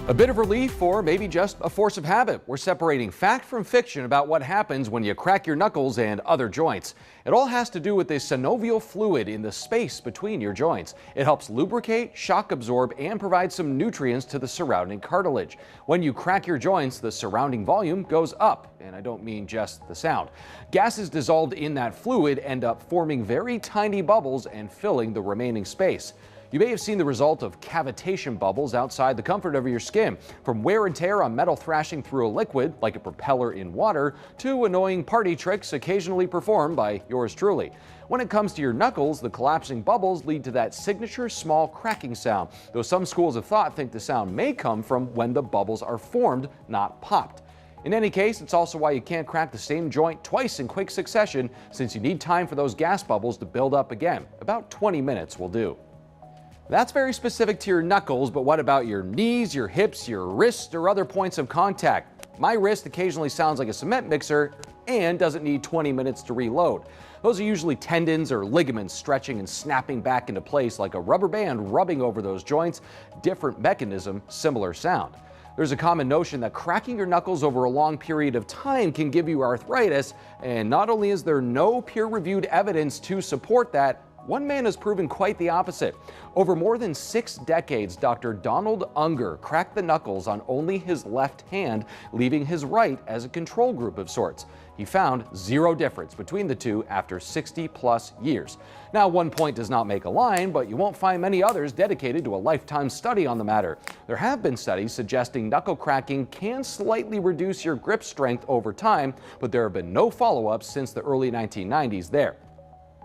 A bit of relief or maybe just a force of habit. We're separating fact from fiction about what happens when you crack your knuckles and other joints. It all has to do with the synovial fluid in the space between your joints. It helps lubricate, shock absorb, and provide some nutrients to the surrounding cartilage. When you crack your joints, the surrounding volume goes up, and I don't mean just the sound. Gases dissolved in that fluid end up forming very tiny bubbles and filling the remaining space. You may have seen the result of cavitation bubbles outside the comfort of your skin, from wear and tear on metal thrashing through a liquid, like a propeller in water, to annoying party tricks occasionally performed by yours truly. When it comes to your knuckles, the collapsing bubbles lead to that signature small cracking sound, though some schools of thought think the sound may come from when the bubbles are formed, not popped. In any case, it's also why you can't crack the same joint twice in quick succession, since you need time for those gas bubbles to build up again. About 20 minutes will do. That's very specific to your knuckles, but what about your knees, your hips, your wrists, or other points of contact? My wrist occasionally sounds like a cement mixer and doesn't need 20 minutes to reload. Those are usually tendons or ligaments stretching and snapping back into place like a rubber band rubbing over those joints. Different mechanism, similar sound. There's a common notion that cracking your knuckles over a long period of time can give you arthritis, and not only is there no peer-reviewed evidence to support that, one man has proven quite the opposite. Over more than 6 decades, Dr. Donald Unger cracked the knuckles on only his left hand, leaving his right as a control group of sorts. He found zero difference between the two after 60+ years. Now, one point does not make a line, but you won't find many others dedicated to a lifetime study on the matter. There have been studies suggesting knuckle cracking can slightly reduce your grip strength over time, but there have been no follow-ups since the early 1990s there.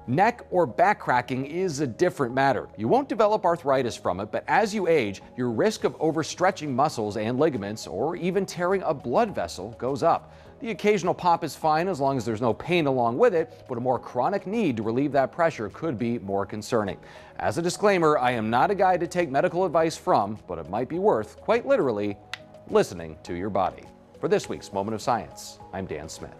Neck or back cracking is a different matter. You won't develop arthritis from it, but as you age, your risk of overstretching muscles and ligaments or even tearing a blood vessel goes up. The occasional pop is fine as long as there's no pain along with it, but a more chronic need to relieve that pressure could be more concerning. As a disclaimer, I am not a guy to take medical advice from, but it might be worth, quite literally, listening to your body. For this week's Moment of Science, I'm Dan Smith.